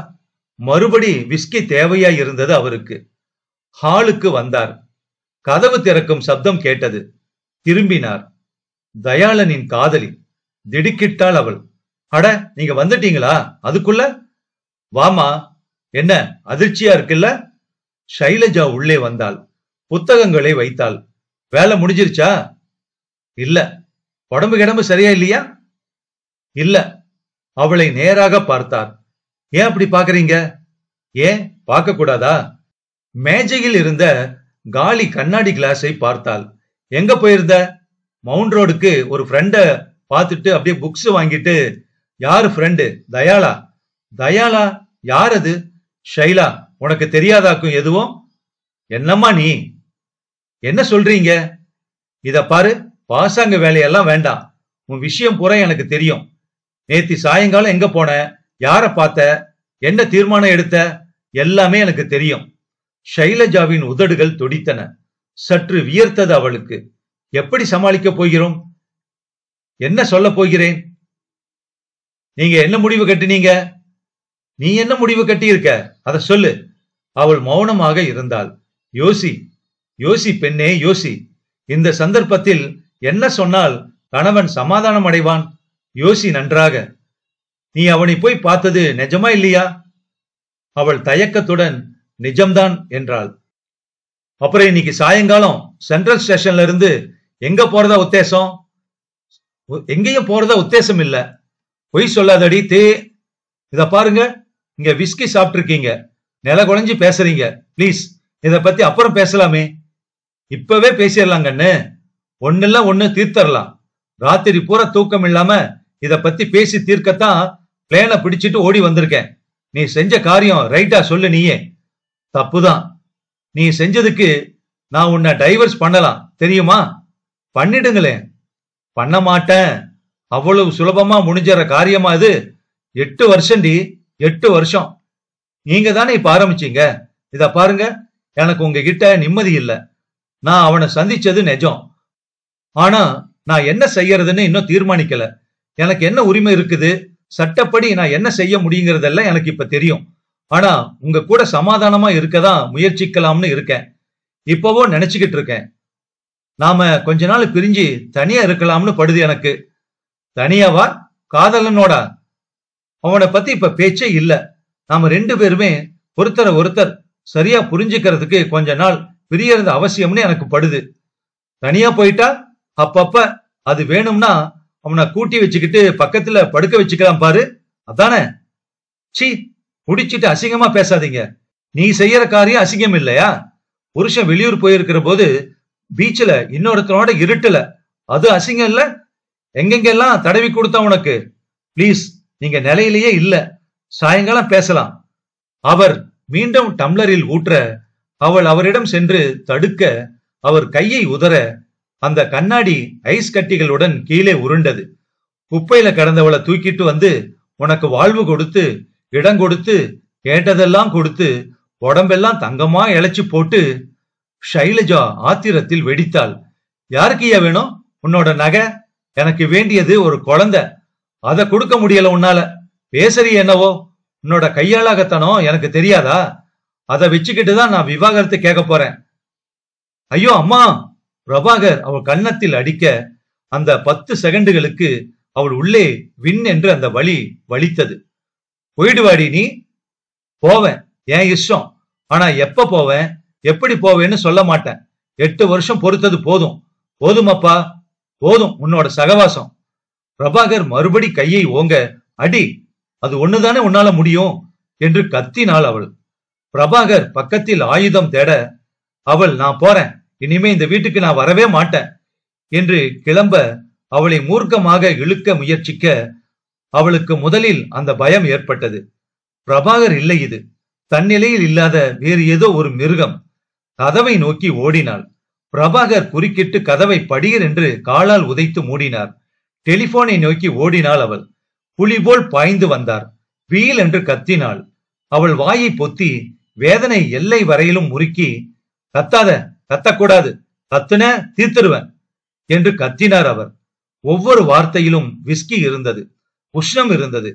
மறுபடி விஸ்கி தேவையாய் இருந்தது அவருக்கு. ஹாலுக்கு வந்தார். கதவு திறக்கும் சப்தம் கேட்டது. திரும்பினார். தயாளனின் காதலி. திடுக்கிட்டாள் அவள். அட, நீங்க வந்துட்டீங்களா? அதுக்குள்ள வாமா. என்ன அதிர்ச்சியா இருக்குல்ல? ஷைலஜா உள்ளே வந்தாள். புத்தகங்களை வைத்தாள். வேலை முடிஞ்சிருச்சா? இல்ல. உடம்பு கிடம்பு சரியா இல்லையா? இல்ல. அவளை நேராக பார்த்தார். ஏன் அப்படி பாக்குறீங்க? ஏன் பார்க்க கூடாதா? மேஜையில் இருந்த காலி கண்ணாடி கிளாஸை பார்த்தாள். எங்க போயிருந்த? மவுண்ட் ரோடுக்கு ஒரு ஃப்ரெண்ட பார்த்துட்டு அப்படியே புக்ஸ் வாங்கிட்டு. யாரு ஃப்ரெண்டு? தயாளா. தயாளா யார் அது? ஷைலா. உனக்கு தெரியாதாக்கும் எதுவும்? என்னம்மா நீ என்ன சொல்றீங்க? இத பாரு, பாசாங்க வேலையெல்லாம் வேண்டாம். உன் விஷயம் பூரா எனக்கு தெரியும். நேத்தி சாயங்காலம் எங்க போன? யார பார்த்த? என்ன தீர்மானம் எடுத்த? எல்லாமே எனக்கு தெரியும். ஷைலஜாவின் உதடுகள் துடித்தன. சற்று வியர்த்தது அவளுக்கு. எப்படி சமாளிக்க போகிறோம்? என்ன சொல்ல போகிறேன்? நீங்க என்ன முடிவு கட்டினீங்க? நீ என்ன முடிவு கட்டி இருக்க? அத சொல்லு. அவள் மௌனமாக இருந்தாள். யோசி, யோசி பெண்ணே, யோசி. இந்த சந்தர்ப்பத்தில் என்ன சொன்னால் கணவன் சமாதானம் அடைவான்? யோசி நன்றாக. நீ அவனை போய் பார்த்தது நிஜமா இல்லையா? அவள் தயக்கத்துடன் நிஜம்தான் என்றாள். அப்புறம் இன்னைக்கு சாயங்காலம் சென்ட்ரல் ஸ்டேஷன்ல இருந்து எங்க போறதா உத்தேசம்? எங்கேயும் போறதா உத்தேசம் இல்ல. பொய் சொல்லாதடி தே. இத பாருங்க, இங்க விஸ்கி சாப்பிட்டு இருக்கீங்க. நில குலைஞ்சு பேசுறீங்க. பிளீஸ், இத பத்தி அப்புறம் பேசலாமே. இப்பவே பேசிடலாங்கன்னு. ஒண்ணுல ஒண்ணு தீர்த்தரலாம். ராத்திரி பூரா தூக்கம் இல்லாம இத பத்தி பேசி தீர்க்கத்தான் பிளேனை பிடிச்சிட்டு ஓடி வந்திருக்கேன். நீ செஞ்ச காரியம் ரைட்டா சொல்லு. நீயே தப்புதான். நீ செஞ்சதுக்கு நான் உன்னை டைவர்ஸ் பண்ணலாம் தெரியுமா? பண்ணிடுங்களேன். பண்ண மாட்டேன். அவ்வளவு சுலபமா முடிஞ்சற காரியமா இது? 8 வருஷம்டி, 8 வருஷம். நீங்க தானே இப்ப ஆரம்பிச்சீங்க. இத பாருங்க, எனக்கு உங்ககிட்ட நிம்மதி இல்ல. நான் அவனை சந்திச்சது நிஜம். ஆனா நான் என்ன செய்யறதுன்னு இன்னும் தீர்மானிக்கல. எனக்கு என்ன உரிமை இருக்குது? சட்டப்படி நான் என்ன செய்ய முடியுங்கிறதெல்லாம் எனக்கு இப்ப தெரியும். ஆனா உங்க கூட சமாதானமா இருக்கதான் முயற்சிக்கலாம்னு இருக்கேன். இப்பவோ நினைச்சுக்கிட்டு இருக்கேன். நாம கொஞ்ச நாள் பிரிஞ்சு தனியா இருக்கலாம்னு படுது எனக்கு. தனியாவா? காதலனோடா? அவனை பத்தி இப்ப பேச்சே இல்ல. நாம 2 பேருமே ஒருத்தரை ஒருத்தர் சரியா புரிஞ்சுக்கிறதுக்கு கொஞ்ச நாள் பிரியறது அவசியம்னு எனக்கு படுது. தனியா போயிட்டா அப்பப்ப அது வேணும்னா அவனை கூட்டி வச்சுக்கிட்டு பக்கத்துல படுக்க வச்சுக்கலாம் பாரு. அதானே? சீ, குடிச்சிட்டு அசிங்கமா பேசாதீங்க. நீ செய்யற காரியம் அசிங்கம் இல்லையா? புருஷன் வெளியூர் போயிருக்கிற போது பீச்ல இன்னொருத்தனோட இருட்டுல, அது அசிங்கம் இல்ல? எங்கெங்கெல்லாம் தடவி கொடுத்தா உனக்கு? பிளீஸ், நீங்க நிலையிலேயே இல்ல. சாயங்காலம் பேசலாம். அவர் மீண்டும் டம்ளரில் ஊற்ற அவள் அவரிடம் சென்று தடுக்க அவர் கையை உதற அந்த கண்ணாடி ஐஸ் கட்டிகளுடன் கீழே உருண்டது. குப்பையில கடந்தவளை தூக்கிட்டு வந்து உனக்கு வாழ்வு கொடுத்து, இடம் கொடுத்து, கேட்டதெல்லாம் கொடுத்து, உடம்பெல்லாம் தங்கமா இழைச்சு போட்டு. ஷைலஜா ஆத்திரத்தில் வெடித்தாள். யாருக்கியா வேணும் உன்னோட நகை? எனக்கு வேண்டியது ஒரு குழந்தை. அதை கொடுக்க முடியல உன்னால. பேசறிய என்னவோ? உன்னோட கையாளாகத்தனம் எனக்கு தெரியாதா? அதை வச்சுக்கிட்டுதான் நான் விவாகரத்து கேட்க போறேன். ஐயோ அம்மா! பிரபாகர் அவள் கன்னத்தில் அடிக்க அந்த 10 செகண்டுகளுக்கு அவள் உள்ளே வின் என்று அந்த வலி வலித்தது. போயிடுவாடி நீ? போவேன், என் இஷ்டம். ஆனா எப்ப போவேன், எப்படி போவேன்னு சொல்ல மாட்டேன். 8 வருஷம் பொறுத்தது போதும். போதுமப்பா, போதும் உன்னோட சகவாசம். பிரபாகர் மறுபடி கையை ஓங்க. அடி, அது ஒண்ணுதானே உன்னால முடியும் என்று கத்தினாள் அவள். பிரபாகர் பக்கத்தில் ஆயுதம் தேட அவள், நான் போறேன். இனிமே இந்த வீட்டுக்கு நான் வரவே மாட்டேன். என்று கிளம்ப அவளை மூர்க்கமாக இழுக்க முயற்சிக்க அவளுக்கு முதலில் அந்த பயம் ஏற்பட்டது. பிரபாகர் இல்லை, இது தன்னிலையில் இல்லாத வேறு ஏதோ ஒரு மிருகம். கதவை நோக்கி ஓடினாள். பிரபாகர் குறுக்கிட்டு கதவை படீர் என்று காலால் உதைத்து மூடினார். டெலிபோனை நோக்கி ஓடினாள் அவள். புலி போல் பாய்ந்து வந்தார். வீல் என்று கத்தினாள். அவள் வாயை பொத்தி வேதனை எல்லை வரையிலும் முறுக்கி, கத்தாத, கத்தக்கூடாது, கத்துன தீர்த்துருவன் என்று கத்தினார் அவர். ஒவ்வொரு வார்த்தையிலும் விஸ்கி இருந்தது, உஷ்ணம் இருந்தது.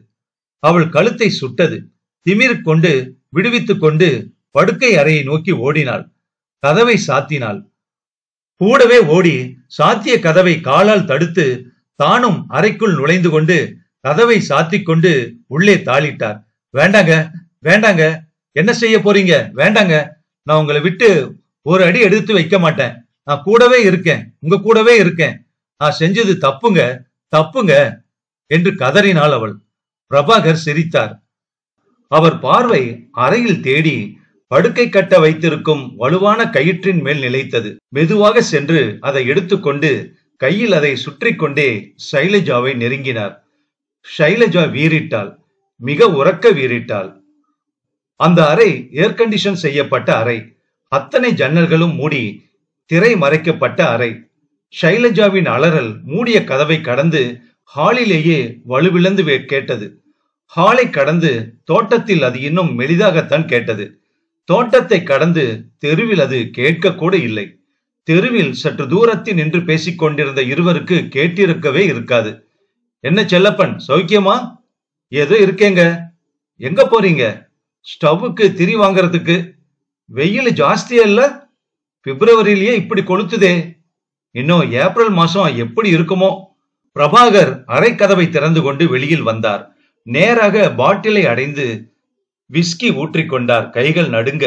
அவள் கழுத்தை சுட்டது. திமிர் கொண்டு விடுவித்துக் கொண்டு படுக்கை அறையை நோக்கி ஓடினாள். கதவை சாத்தினாள். கூடவே ஓடி சாத்திய கதவை காலால் தடுத்து தானும் அறைக்குள் நுழைந்து கொண்டு கதவை சாத்திக் கொண்டு உள்ளே தாளிட்டார். வேண்டாங்க, வேண்டாங்க, என்ன செய்ய போறீங்க? வேண்டாங்க, நான் உங்களை விட்டு ஒரு அடி எடுத்து வைக்க மாட்டேன். நான் கூடவே இருக்கேன், உங்க கூடவே இருக்கேன். நான் செஞ்சது தப்புங்க, தப்புங்க என்று கதறினாள் அவள். பிரபாகர் சிரித்தார். அவர் பார்வை அறையில் தேடி படுக்கை கட்ட வைத்திருக்கும் வலுவான கயிற்றின் மேல் நிலைத்தது. மெதுவாக சென்று அதை எடுத்துக்கொண்டு கையில் அதை சுற்றி கொண்டே ஷைலஜாவை நெருங்கினார். ஷைலஜா வீறிட்டாள், மிக உரக்க வீறிட்டாள். அந்த அறை ஏர் கண்டிஷன் செய்யப்பட்ட அறை. அத்தனை ஜன்னல்களும் மூடி திரை மறைக்கப்பட்ட அறை. ஷைலஜாவின் அலறல் மூடிய கதவை கடந்து ஹாலிலேயே வலுவிழந்து கேட்டது. ஹாலை கடந்து தோட்டத்தில் அது இன்னும் மெலிதாகத்தான் கேட்டது. தோட்டத்தை கடந்து தெருவில் அது கேட்க கூட இல்லை. தெருவில் சற்று தூரத்தில் நின்று பேசிக் கொண்டிருந்த இருவருக்கு கேட்டிருக்கவே இருக்காது. என்ன செல்லப்பன், சௌக்கியமா? ஏதோ இருக்கேங்க. எங்க போறீங்க? ஸ்டவ்வுக்கு திரி வாங்கறதுக்கு. வெயில் ஜாஸ்தியா இல்ல? பிப்ரவரியிலேயே இப்படி கொளுத்துதே. இன்னும் ஏப்ரல் மாசம் எப்படி இருக்குமோ? பிரபாகர் அரை கதவை திறந்து கொண்டு வெளியில் வந்தார். நேராக பாட்டிலை அடைந்து விஸ்கி ஊற்றிக்கொண்டார். கைகள் நடுங்க.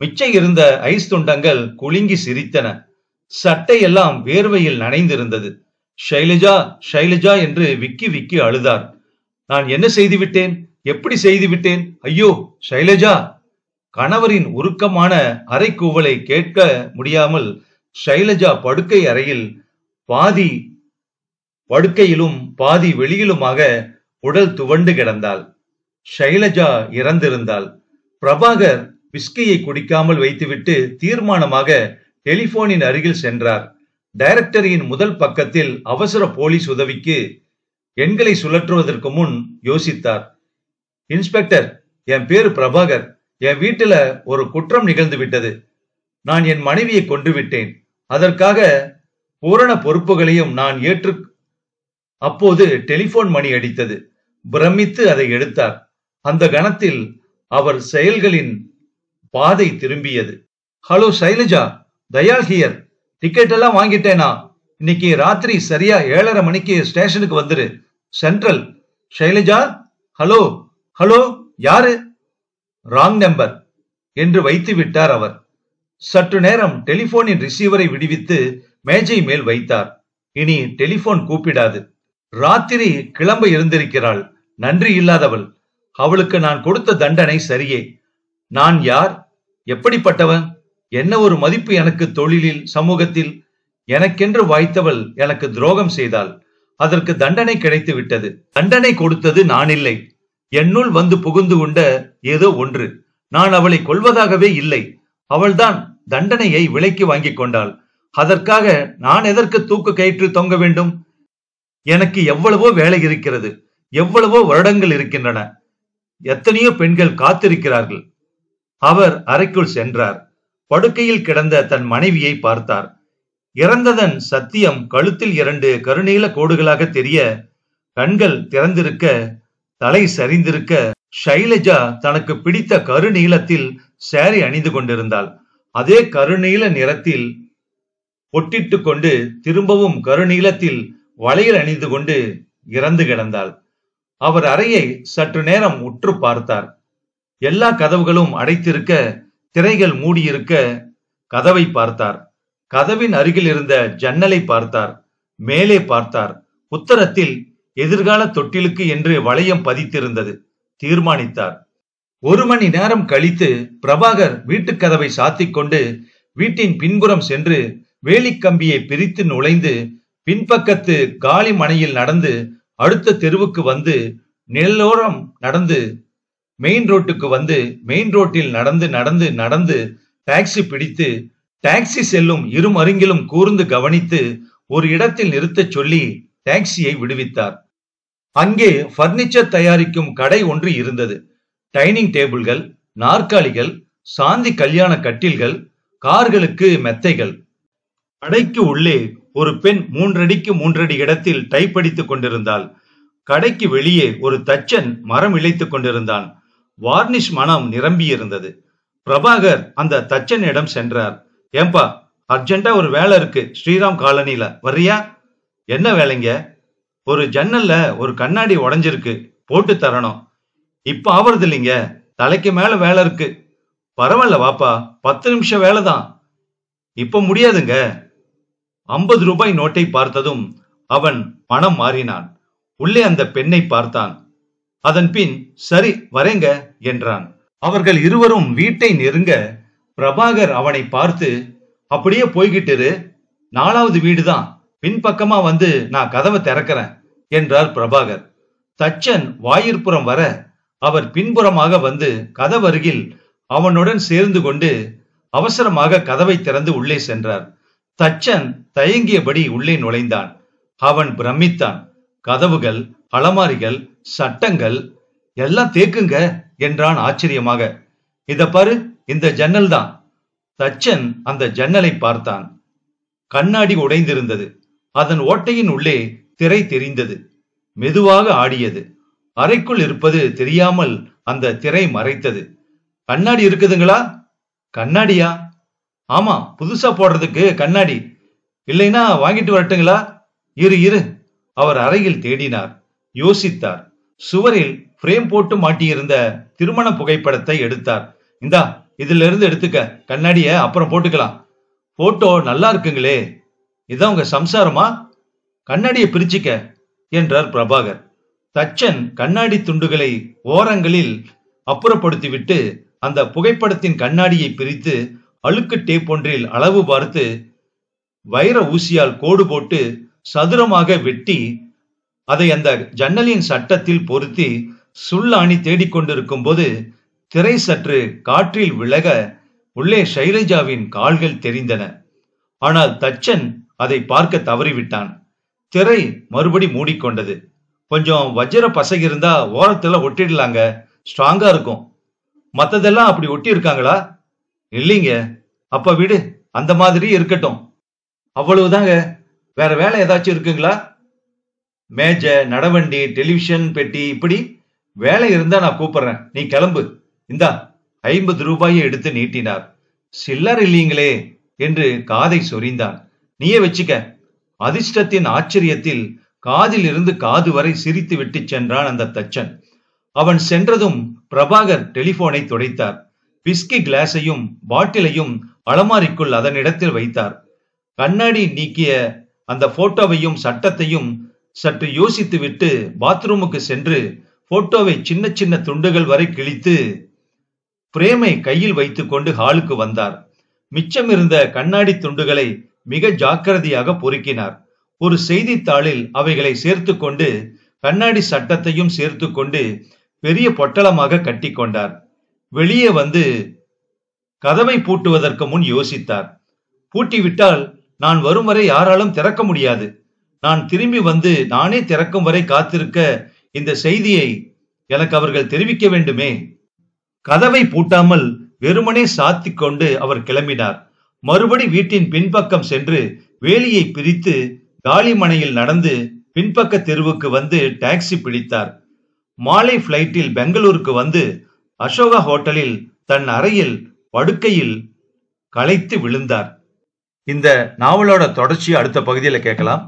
மிச்சம் இருந்த ஐஸ் துண்டங்கள் குலுங்கி சிரித்தன. சட்டையெல்லாம் வேர்வையில் நனைந்திருந்தது. ஷைலஜா, ஷைலஜா என்று விக்கி விக்கி அழுதார். நான் என்ன செய்து விட்டேன்? எப்படி செய்து விட்டேன்? ஐயோ ஷைலஜா! கணவரின் உருக்கமான அறைக்கூவலை கேட்க முடியாமல் ஷைலஜா படுக்கை அறையில் பாதி படுக்கையிலும் பாதி வெளியிலுமாக உடல் துவண்டு கிடந்தாள். ஷைலஜா இறந்திருந்தாள். பிரபாகர் விஸ்கியை குடிக்காமல் வைத்துவிட்டு தீர்மானமாக டெலிபோனின் அருகில் சென்றார். டைரக்டரியின் முதல் பக்கத்தில் அவசர போலீஸ் உதவிக்கு எண்களை சுழற்றுவதற்கு முன் யோசித்தார். இன்ஸ்பெக்டர், என் பேரு பிரபாகர். என் வீட்டுல ஒரு குற்றம் நிகழ்ந்து விட்டது. நான் என் மனைவியை கொன்று விட்டேன். அதற்காக பூரண பொறுப்புகளையும் நான் ஏற்று. அப்போது டெலிபோன் மணி அடித்தது. பிரமித்து அதை எடுத்தார். அந்த கணத்தில் அவர் செயல்களின் பாதை திரும்பியது. Hello Shailaja, Dayal here. Ticket எல்லாம் வாங்கிட்டேனா? இன்னைக்கு ராத்திரி சரியா 7:30 மணிக்கு ஸ்டேஷனுக்கு வந்துரு. சென்ட்ரல். ஷைலஜா, ஹலோ ஹலோ, யாரு? ராங் நம்பர் என்று வைத்து விட்டார் அவர். சற்று நேரம் டெலிபோனின் ரிசீவரை விடுவித்து மேஜை மேல் வைத்தார். இனி டெலிபோன் கூப்பிடாது. ராத்திரி கிளம்ப இருந்திருக்கிறாள். நன்றி இல்லாதவள். அவளுக்கு நான் கொடுத்த தண்டனை சரியே. நான் யார்? எப்படிப்பட்டவன்? என்ன ஒரு மதிப்பு எனக்கு தொழிலில், சமூகத்தில்? எனக்கென்று வாய்த்தவள் எனக்கு துரோகம் செய்தாள். அதற்கு தண்டனை கிடைத்து விட்டது. தண்டனை கொடுத்தது நான் இல்லை. என்னுள் வந்து புகுந்து கொண்ட ஏதோ ஒன்று. நான் அவளை கொல்வதாகவே இல்லை. அவள்தான் தண்டனையை விலைக்கு வாங்கி கொண்டாள். அதற்காக நான் எதற்கு தூக்கு கயிற்று தொங்க வேண்டும்? எனக்கு எவ்வளவோ வேலை இருக்கிறது. எவ்வளவோ வருடங்கள் இருக்கின்றன. எத்தனையோ பெண்கள் காத்திருக்கிறார்கள். அவர் அறைக்குள் சென்றார். படுக்கையில் கிடந்த தன் மனைவியை பார்த்தார். இறந்ததன் சத்தியம் கழுத்தில் 2 கருநீல கோடுகளாக தெரிய, கண்கள் திறந்திருக்க, தலை சரிந்திருக்க, ஷைலஜா தனக்கு பிடித்த கருநீலத்தில் சாரி அணிந்து கொண்டிருந்தாள். அதே கருநீல நிறத்தில் பொட்டிட்டு கொண்டு திரும்பவும் கருநீலத்தில் வளையல் அணிந்து கொண்டு இறந்து கிடந்தாள். அவர் அறையை சற்று நேரம் உற்று பார்த்தார். எல்லா கதவுகளும் அடைத்திருக்க, திரைகள் மூடியிருக்க கதவை பார்த்தார். கதவின் அருகில் இருந்த ஜன்னலை பார்த்தார். மேலே பார்த்தார். உத்தரத்தில் எதிர்கால தொட்டிலுக்கு என்று வளையம் பதித்திருந்தது. தீர்மானித்தார். 1 மணி நேரம் கழித்து பிரபாகர் வீட்டுக் கதவை சாத்திக் கொண்டு வீட்டின் பின்புறம் சென்று வேலிக்கம்பியை பிரித்து நுழைந்து பின்பக்கத்து காலி மனையில் நடந்து அடுத்த தெருவுக்கு வந்து நிழலோரம் நடந்து மெயின் ரோட்டுக்கு வந்து மெயின் ரோட்டில் நடந்து நடந்து நடந்து டாக்ஸி பிடித்து டாக்ஸி செல்லும் இருமருங்கிலும் கூர்ந்து கவனித்து ஒரு இடத்தில் நிறுத்தச் சொல்லி டாக்ஸியை விடுவித்தார். அங்கே பர்னிச்சர் தயாரிக்கும் கடை ஒன்று இருந்தது. டைனிங் டேபிள்கள், நாற்காலிகள், சாந்தி கல்யாண கட்டில்கள், கார்களுக்கு மெத்தைகள். கடைக்கு உள்ளே ஒரு பெண் 3 அடிக்கு 3 அடி இடத்தில் டைப் அடித்துக் கொண்டிருந்தாள். கடைக்கு வெளியே ஒரு தச்சன் மரம் இழைத்துக் கொண்டிருந்தான். வார்னிஷ் மனம் நிரம்பியிருந்தது. பிரபாகர் அந்த தச்சனிடம் சென்றார். ஏம்பா, அர்ஜென்டா ஒரு வேலை இருக்கு ஸ்ரீராம் காலனில, வர்றியா? என்ன வேலைங்க? ஒரு ஜன்னல்ல ஒரு கண்ணாடி உடைஞ்சிருக்கு, போட்டு தரணும். இப்ப ஆவறது இல்லைங்க, தலைக்கு மேல வேலை இருக்கு. பரவாயில்ல வாப்பா, 10 நிமிஷம் வேலைதான். இப்ப முடியாதுங்க. 50 ரூபாய் நோட்டை பார்த்ததும் அவன் மனம் மாறினான். உள்ளே அந்த பெண்ணை பார்த்தான். அதன் பின் சரி வரேங்க என்றான். அவர்கள் இருவரும் வீட்டை நெருங்க பிரபாகர் அவனை பார்த்து, அப்படியே போய்கிட்டு இரு, 4வது வீடுதான், பின்பக்கமா வந்து நான் கதவை திறக்கிறேன் என்றார் பிரபாகர். தச்சன் வாயிற்புறம் வர அவர் பின்புறமாக வந்து கதவருகில் அவனுடன் சேர்ந்து கொண்டு அவசரமாக கதவை திறந்து உள்ளே சென்றார். தச்சன் தயங்கியபடி உள்ளே நுழைந்தான். அவன் பிரமித்தான். கதவுகள், அலமாரிகள், சட்டங்கள் எல்லாம் தேக்குங்க என்றான் ஆச்சரியமாக. இத பாரு, இந்த ஜன்னல் தான். தச்சன் அந்த ஜன்னலை பார்த்தான். கண்ணாடி உடைந்திருந்தது. அதன் ஓட்டையின் உள்ளே திரை தெரிந்தது. மெதுவாக ஆடியது. அறைக்குள் இருப்பது தெரியாமல் அந்த திரை மறைத்தது. கண்ணாடி இருக்குதுங்களா? கண்ணாடியா? ஆமா, புதுசா போடுறதுக்கு கண்ணாடி. இல்லைன்னா வாங்கிட்டு வரட்டுங்களா? இரு. அவர் அறையில் தேடினார், யோசித்தார். சுவரில் பிரேம் போட்டு மாட்டியிருந்த திருமண புகைப்படத்தை எடுத்தார். இந்தா, இதுல இருந்து எடுத்துக்க, கண்ணாடிய அப்புறம் போட்டுக்கலாம். போட்டோ நல்லா இருக்குங்களே, இதான் உங்க சம்சாரமா? கண்ணாடியை பிரிச்சுக்க என்றார் பிரபாகர். தச்சன் கண்ணாடி துண்டுகளை ஓரங்களில் அப்புறப்படுத்திவிட்டு அந்த புகைப்படத்தின் கண்ணாடியை பிரித்து அழுக்கு டேப் ஒன்றில் அளவு பார்த்து வைர ஊசியால் கோடு போட்டு சதுரமாக வெட்டி அதை அந்த ஜன்னலின் சட்டத்தில் பொருத்தி சுள்ளாணி தேடிக்கொண்டிருக்கும் போது திரை சற்று காற்றில் விலக உள்ளே ஷைலஜாவின் கால்கள் தெரிந்தன. ஆனால் தச்சன் அதை பார்க்க தவறிவிட்டான். திரை மறுபடி மூடிக்கொண்டது. கொஞ்சம் வஜ்ர பசை இருந்தா ஓரத்துல ஒட்டிடலாங்க, ஸ்ட்ராங்கா இருக்கும். மத்ததெல்லாம் அப்படி ஒட்டி இருக்காங்களா? இல்லைங்க. அப்ப விடு, அந்த மாதிரி இருக்கட்டும். அவ்வளவுதாங்க. வேற வேலை ஏதாச்சும் இருக்குங்களா? மேஜை, நடவண்டி, டெலிவிஷன் பெட்டி, இப்படி வேலை இருந்தா நான் கூப்பிடுறேன், நீ கிளம்பு. இந்தா 50 ரூபாயை எடுத்து நீட்டினார். சில்லர் இல்லீங்களே என்று காதை சொரிந்தான். நீயே வச்சுக்க. அதிர்ஷ்டத்தின் ஆச்சரியத்தில் காதில் இருந்து காது வரை சிரித்து விட்டு சென்றான் அந்த தச்சன். அவன் சென்றதும் பிரபாகர் டெலிபோனை துடைத்தார். விஸ்கி கிளாஸையும் பாட்டிலையும் அலமாரிக்குள் அதன் இடத்தில் வைத்தார். கண்ணாடி நீக்கிய அந்த போட்டோவையும் சட்டத்தையும் சற்று யோசித்துவிட்டு பாத்ரூமுக்கு சென்று போட்டோவை சின்ன சின்ன துண்டுகள் வரை கிழித்து பிரேமை கையில் வைத்துக் கொண்டு ஹாலுக்கு வந்தார். மிச்சம் இருந்த கண்ணாடி துண்டுகளை மிக ஜாக்கிரதையாக பொறுக்கினார். ஒரு செய்தித்தாளில் அவைகளை சேர்த்து கொண்டு கண்ணாடி சட்டத்தையும் சேர்த்து கொண்டு பெரிய பொட்டலமாக கட்டி கொண்டார். வெளியே வந்து கதவை பூட்டுவதற்கு முன் யோசித்தார். பூட்டிவிட்டால் நான் வரும் வரை யாராலும் திறக்க முடியாது. நான் திரும்பி வந்து நானே திறக்கும் வரை காத்திருக்க இந்த செய்தியை எனக்கு அவர்கள் தெரிவிக்க வேண்டுமே. கதவை பூட்டாமல் வெறுமனே சாத்தி கொண்டு அவர் கிளம்பினார். மறுபடி வீட்டின் பின்பக்கம் சென்று வேலியை பிரித்து காலிமனையில் நடந்து பின்பக்க தெருவுக்கு வந்து டாக்ஸி பிடித்தார். மாலை பிளைட்டில் பெங்களூருக்கு வந்து அசோகா ஹோட்டலில் தன் அறையில் படுக்கையில் களைத்து விழுந்தார். இந்த நாவலோட தொடர்ச்சி அடுத்த பகுதியில் கேட்கலாம்.